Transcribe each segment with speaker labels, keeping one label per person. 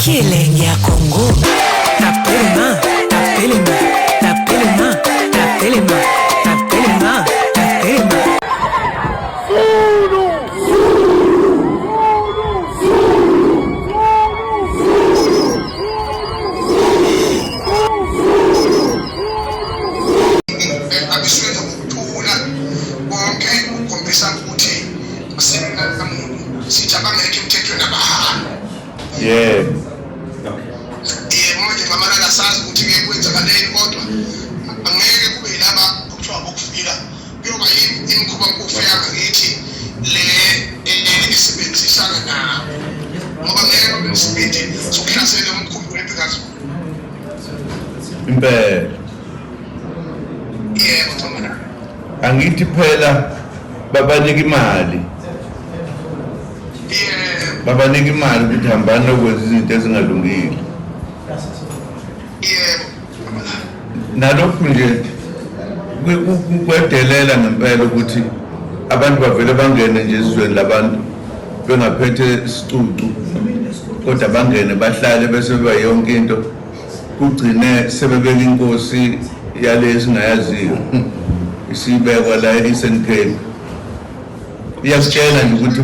Speaker 1: Killing ya CONGO. Tapelema, tapelema, tapelema, tapelema, tapelema, tapelema.
Speaker 2: Abisweza ukuthula bonke ukukhombisa ukuthi asenga umuntu sijabanga emthethweni abahamba.
Speaker 3: Yeah.
Speaker 2: Manje ngamana lasazi ukuthi ke kwenzakaleni kodwa angeke kube yilaba kuthiwa bokufika kuyoba imikhuba nkofu yangakithi le isebenzisana nabo ngoba ngeke kube isibindi sokuhlasela umkhumbi wempikazi
Speaker 3: impela
Speaker 2: yebo thomana
Speaker 3: angithi phela babanika imali babanika imali ukuthi hambana ukwenza izinto ezingalungile nalokhu nje kwedelela ngempela ukuthi abantu bavele bangene nje ezizweni labantu bengaphethe isicucu kodwa bangene bahlale bese beba yonke into kugcine sebebeka inkosi yale singayaziyo isibekwa la isenkeni iyasitshela nje ukuthi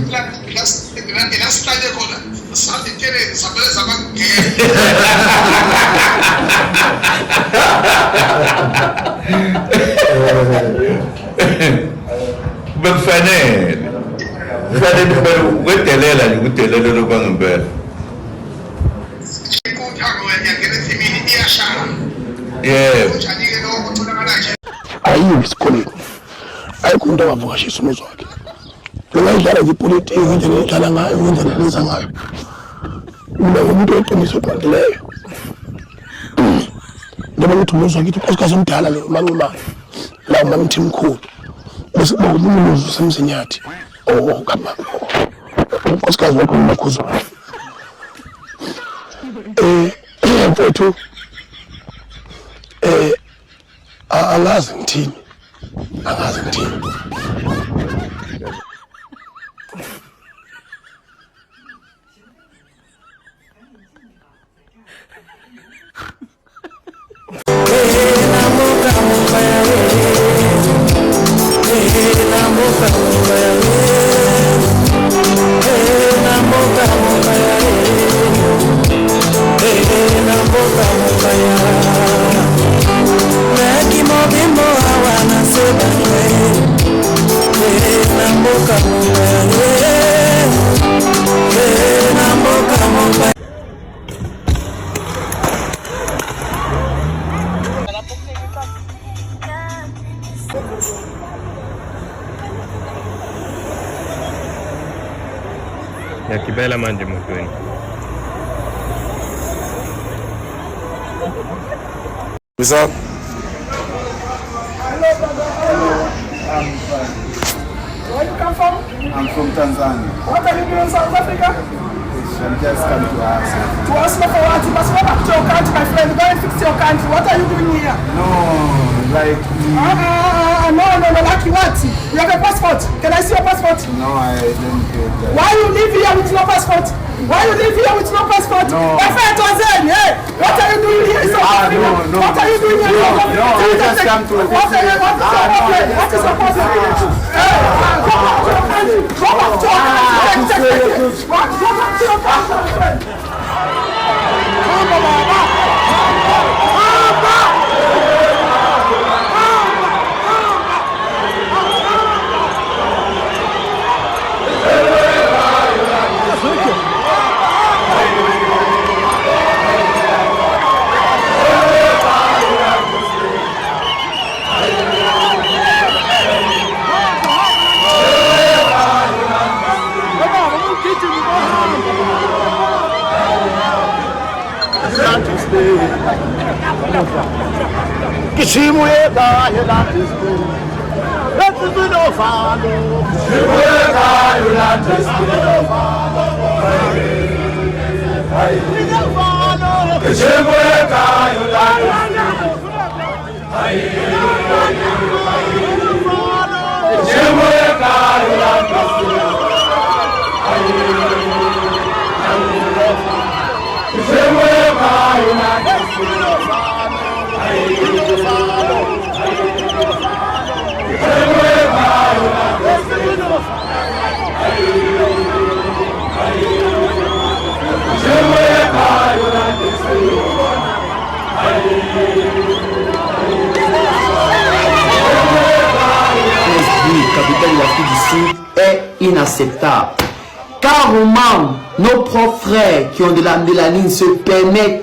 Speaker 2: nginasihlale khona sathitheleni sabeleza abangena
Speaker 3: kufanele kwedelela nje kudelela lokwangempela yebo
Speaker 4: ayiyo isikoleni ayikho umuntu abavukashisa umuzi wakhe ngayidlala nje ipolitiki indlela edlala ngayo indlela lenza ngayo mina umuntu oqinisa oqondileyo njengoba ngithi umuzi wakithi unkosikazi omdala lo manqumane la umamthi mkhulu bese kuba umuzi usemzinyathi kama unkosikazi wakho uMakhuzwana mfowethu angazi ngithini
Speaker 5: yakibela manje motweni
Speaker 4: What's up?
Speaker 6: I'm fine. Where you come from? I'm from Tanzania. What are you doing in South Africa? I'm just coming to ask. To ask for what? You must go back to your country, my friend. Go and fix your country. What are you doing here? No, like... No, like what? You have a passport. Can I see your passport? No, I don't get that. Why you live here with no passport? Why you live here with no passport? No. My friend Tanzania, hey, what are you doing here in South Africa? No. What are you doing here in South Africa? No, I just come to... What is your problem? What is your problem? Hey, go back to your country. Go back to your country. Go back to your country. Come on, United States. Kishimueka, United States. Let us be no follow. Kishimueka, United States. Kishimueka, United
Speaker 7: capitale de l'Afrique du Sud est inacceptable. Carrément, nos propres frères qui ont de la mélanine se permettent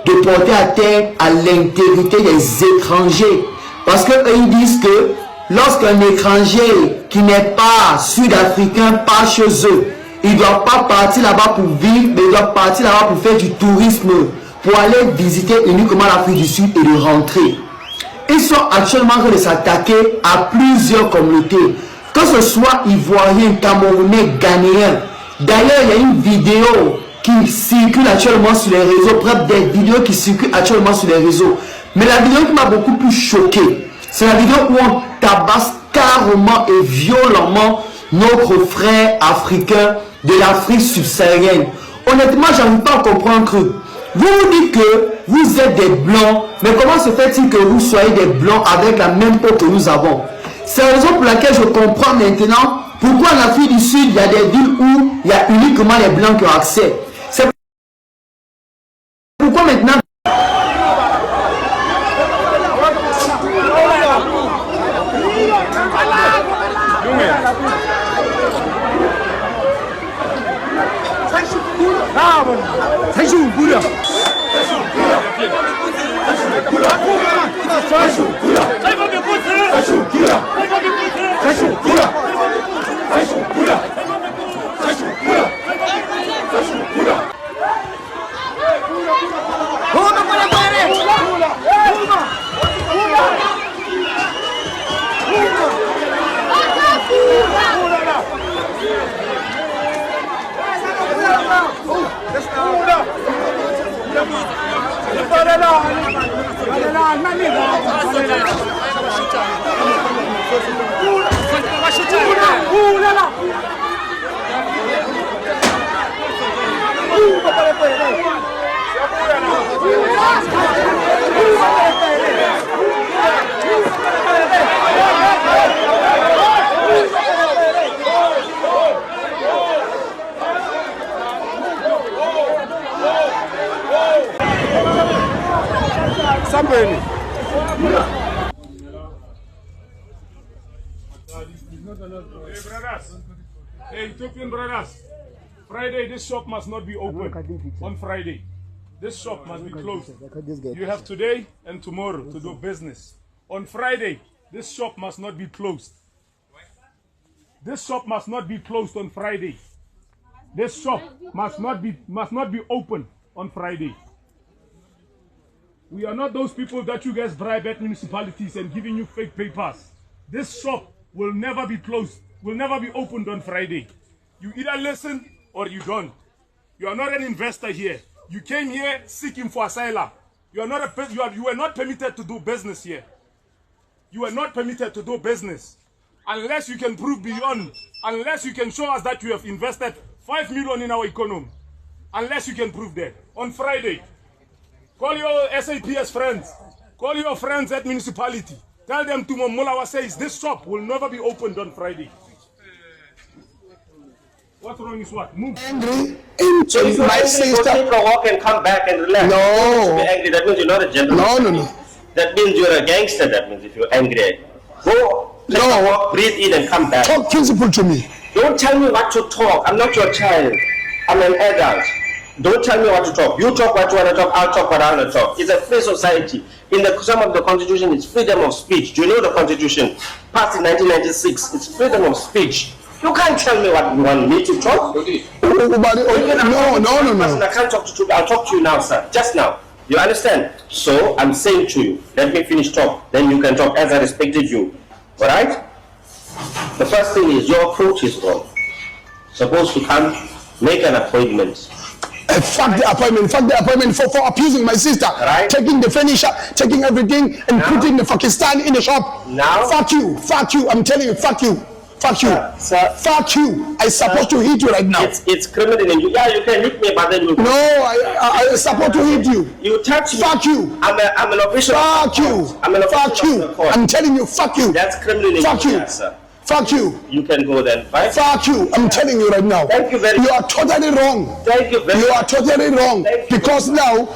Speaker 7: de porter à terre à l'intégrité des étrangers. Parce qu'eux, ils disent que lorsqu'un étranger qui n'est pas sud-africain part chez eux, il ne doit pas partir là-bas pour vivre, mais il doit partir là-bas pour faire du tourisme, pour aller visiter uniquement l'Afrique du Sud et de rentrer. Ils sont actuellement en train de s'attaquer à plusieurs communautés, que ce soit ivoiriens, camerounais, ghanéens. D'ailleurs, il y a une vidéo qui circule actuellement sur les réseaux, bref, des vidéos qui circulent actuellement sur les réseaux. Mais la vidéo qui m'a beaucoup plus choqué, c'est la vidéo où on tabasse carrément et violemment notre frère africain de l'Afrique subsaharienne. Honnêtement, je n'arrive pas à comprendre que vous vous dites que vous êtes des blancs, mais comment se fait-il que vous soyez des blancs avec la même peau que nous avons? C'est la raison pour laquelle je comprends maintenant pourquoi en Afrique du Sud, il y a des villes où il y a uniquement les blancs qui ont accès. C'est pourquoi maintenant...
Speaker 8: Hey brothers, hey Ethiopian brothers, Friday this shop must not be open on Friday. This shop must be closed. You have today and tomorrow to do business. On Friday, this shop must not be closed. This shop must not be closed on Friday. This shop must not be open on Friday. We are not those people that you guys bribe at municipalities and giving you fake papers. This shop will never be closed, will never be opened on Friday. You either listen or you don't. You are not an investor here. You came here seeking for asylum. You are not permitted to do business here. You are not permitted to do business unless you can prove beyond, unless you can show us that you have invested 5 million in our economy. Unless you can prove that. On Friday, call your SAPS friends. Call your friends at municipality. Tell them to Molawa says this shop will never be opened on Friday. What's wrong is what? Move.
Speaker 4: Angry
Speaker 9: So if
Speaker 4: my
Speaker 9: you
Speaker 4: sister.
Speaker 9: take a walk and come back and relax.
Speaker 4: No.
Speaker 9: Be angry. That means you're not a gentleman.
Speaker 4: No.
Speaker 9: That means you're a gangster. That means if you're angry, go take a walk, breathe in, and come back.
Speaker 4: Talk principle to me.
Speaker 9: Don't tell me what to talk. I'm not your child. I'm an adult. Don't tell me what to talk. You talk what you want to talk. I'll talk what I want to talk. It's a free society. In the some of the Constitution, it's freedom of speech. Do you know the Constitution passed in 1996? It's freedom of speech. You can't tell me what you want me to talk.
Speaker 4: No.
Speaker 9: I can't talk to you. I'll talk to you now, sir. Just now. You understand? So I'm saying to you, let me finish talk. Then you can talk as I respected you. All right? The first thing is your approach is wrong. Supposed to come, make an appointment.
Speaker 4: Fuck the appointment for abusing my sister,
Speaker 9: right?
Speaker 4: Taking the furniture, taking everything, and putting the Pakistan in the shop.
Speaker 9: Now,
Speaker 4: fuck you. I'm telling you, fuck you.
Speaker 9: Sir.
Speaker 4: Fuck you. I'm supposed to hit you right now.
Speaker 9: It's criminal in you. Yeah, you can hit me, but then you.
Speaker 4: No, I supposed to hit you.
Speaker 9: You touch me.
Speaker 4: Fuck you.
Speaker 9: I'm an official.
Speaker 4: Fuck you. Fuck you. I'm telling you, fuck you.
Speaker 9: That's criminal in
Speaker 4: fuck you.
Speaker 9: Sir.
Speaker 4: Fuck you.
Speaker 9: You can go then. Right?
Speaker 4: Fuck you. I'm telling you right now.
Speaker 9: Thank you very much.
Speaker 4: You are totally wrong.
Speaker 9: Thank you very much.
Speaker 4: You are totally wrong. Because now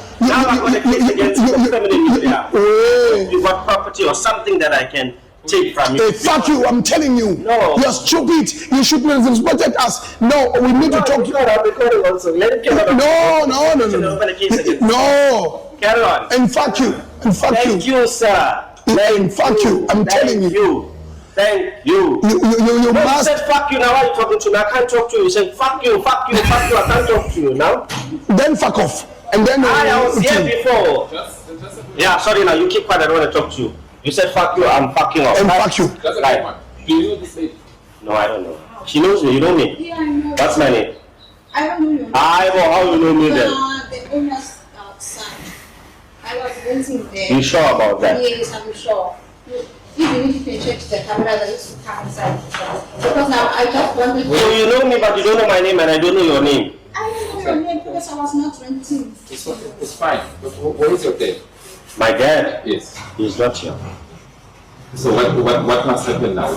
Speaker 9: you got property or something that I can take from you.
Speaker 4: Fuck you. I'm telling you.
Speaker 9: No.
Speaker 4: You're stupid. You should have respected us. No, we need to talk. No.
Speaker 9: Carry on.
Speaker 4: And fuck you.
Speaker 9: Thank you, sir.
Speaker 4: And fuck you. I'm telling you.
Speaker 9: Thank you.
Speaker 4: You must.
Speaker 9: You said fuck you. Now why are you talking to me? I can't talk to you. You said fuck you. I can't talk to you now.
Speaker 4: Then fuck off. And then
Speaker 9: I was here before. Yeah, sorry. Now you keep quiet. I don't want to talk to you. You said fuck you. I'm fucking off.
Speaker 4: And fuck you.
Speaker 9: Right.
Speaker 10: Do you know this lady?
Speaker 9: No, I don't know. She knows me. You know me.
Speaker 11: Yeah, I know.
Speaker 9: What's my name?
Speaker 11: I don't know your name.
Speaker 9: How you know me then?
Speaker 11: The owner's son. I was renting there.
Speaker 9: You sure about that?
Speaker 11: Yes, I'm sure. Even if you can check the camera that used to come inside. Because now I just wanted to.
Speaker 9: So you know me, but you don't know my name, and I don't know your name.
Speaker 11: I don't know your name because I was not renting.
Speaker 10: It's fine. But what is your dad?
Speaker 9: My dad?
Speaker 10: Yes.
Speaker 9: He's not here.
Speaker 10: So what must happen now?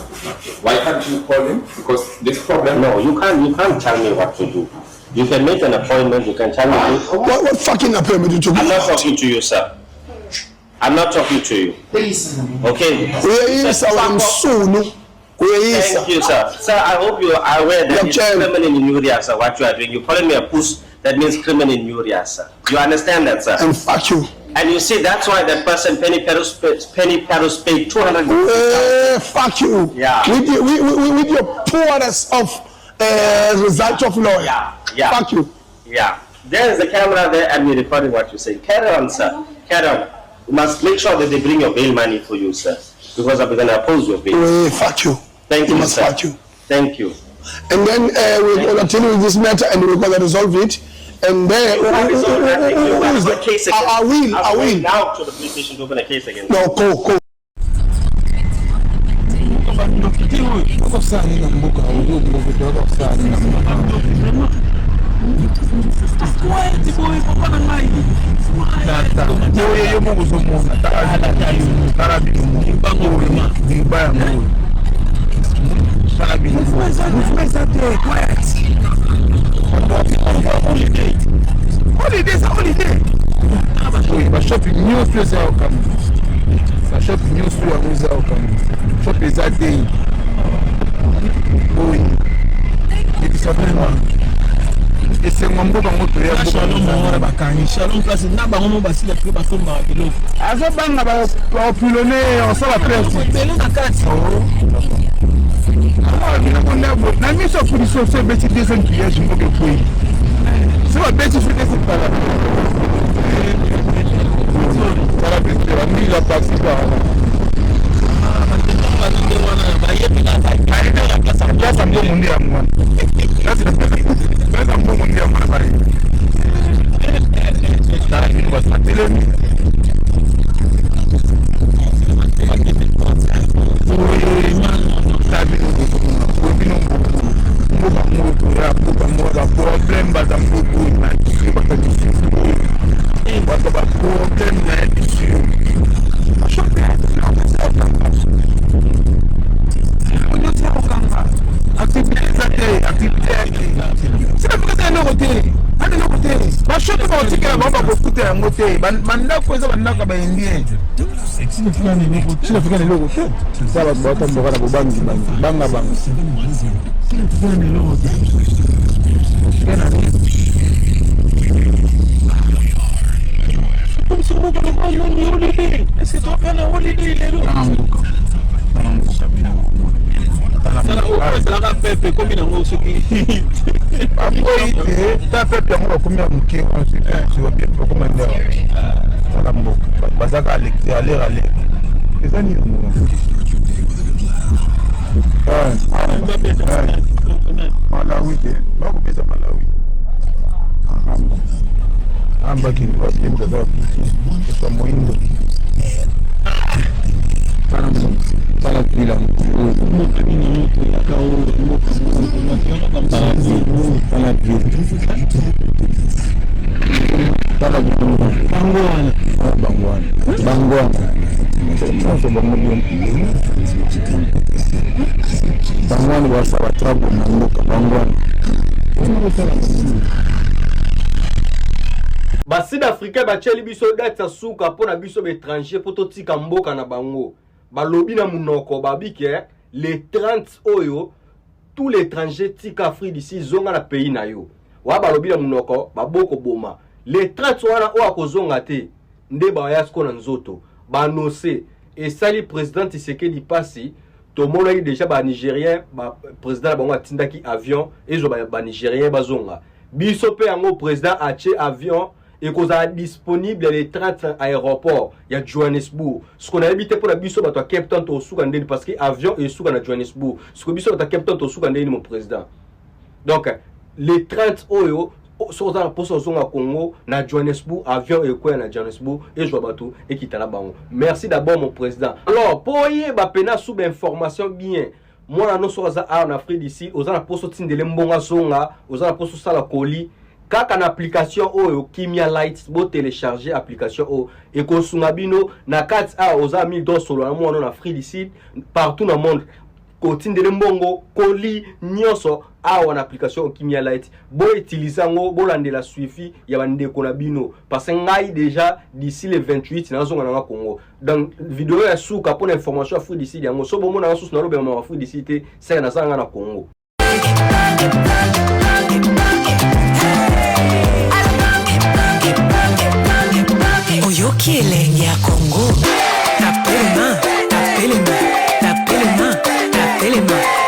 Speaker 10: Why can't you call him? Because this problem.
Speaker 9: No, you can't tell me what to do. You can make an appointment. You can tell me.
Speaker 4: What fucking appointment did you do?
Speaker 9: I'm not talking to you, sir. I'm not talking to you.
Speaker 10: Please.
Speaker 9: Okay. Thank you, sir. Sir, I hope you are aware that it's criminal injuria, sir, what you are doing. You're calling me a puss, that means criminal injuria, sir. You understand that, sir?
Speaker 4: And fuck you.
Speaker 9: And you see, that's why that person, Penny Paris paid 200.
Speaker 4: Fuck you.
Speaker 9: Yeah.
Speaker 4: With your poorness of result of law.
Speaker 9: Yeah.
Speaker 4: Fuck you.
Speaker 9: Yeah. There's the camera there and we're recording what you say. Carry on, sir. Carry on. You must make sure that they bring your bail money for you, sir. Because I'm going to oppose your bail.
Speaker 4: Fuck you.
Speaker 9: Thank you,
Speaker 4: must
Speaker 9: sir.
Speaker 4: Fuck you.
Speaker 9: Thank you.
Speaker 4: And then we're going to continue with this matter and we're going to resolve it. And then
Speaker 9: I
Speaker 4: will.
Speaker 9: Now to the police station to open a case again.
Speaker 4: No, go.
Speaker 6: Holiday. Shopping news place welcome. Shopping news place welcome. Shop is that day. It is a problem. It's a mambo moto ya
Speaker 4: Shalom bakani. Shalom place na ba ngomo basi le ba so ma bilo.
Speaker 6: Azo banga ba opulone on ça la presse.
Speaker 4: Belo na kati.
Speaker 6: Na mi so pour so se beti desen piège je me peux. C'est pas beti sur des pas là. Ça la beti la mi la taxi pas. Sasa mbo mundi ya mwana. Sasa mbo mundi ya mwana bali. Sasa ni kwa satellite. Problem bata mbuku na bata disifu. Bata ba problem na disifu. C'est la pepe comme il a un aussi.
Speaker 4: Ta pepe ya mwa combien mke ensuite tu vas bien commander. Sala mboka. Bazaka aller. Les amis Malawi de. Bako pesa Malawi. Amba kini kwa simu kwa kwa muindo. Para kila bangwani basa batrabu na mboka bangwani
Speaker 12: Basi d'Africain bacheli biso date sa suka pona biso étranger poto tika mboka na bango. Balobi na munoko babike les 30 oyo tous les étrangers tika Afrique d'ici zonga na pays na yo. Wa balobi na munoko baboko boma. Les 30 wana o akozonga te nde ba yasko na nzoto. Ba nose et sali président Tshisekedi Pasi to mona yi déjà ba Nigérien ba président bango atindaki avion et zo ba Nigérien bazonga. Biso pe yango président ache avion et qu'on a disponible les 30 aéroports il y a Johannesburg ce qu'on a habité pour la biso bato Cape Town to Soukandeni parce que avion et souka na Johannesburg ce que biso bato Cape Town to Soukandeni mon président donc les 30 oyo so za pour so zonga Congo na Johannesburg avion et quoi na Johannesburg et je bato et qui tala bango merci d'abord mon président alors pour y ba pena sous information bien moi na so za en Afrique d'ici aux ana pour so tindele mbonga zonga aux ana pour so sala colis kaka na application oyo Kimia Light bo télécharger application o et ko sungabino na 4 a aux amis do solo na mo na Afrique d'ici partout dans le monde ko tindele mbongo koli nyoso a en application Kimia Light bo utiliser ngo bo landela suivi ya bande ko na bino parce que ngai déjà d'ici le 28 na zonga na Congo donc vidéo ya suka pour information Afrique d'ici yango so bo mo na sous na lobe ma Afrique d'ici te c'est na zanga na Congo.
Speaker 1: Oyoki elenge ya Congo. Tapelema, tapelema, tapelema, tapelema.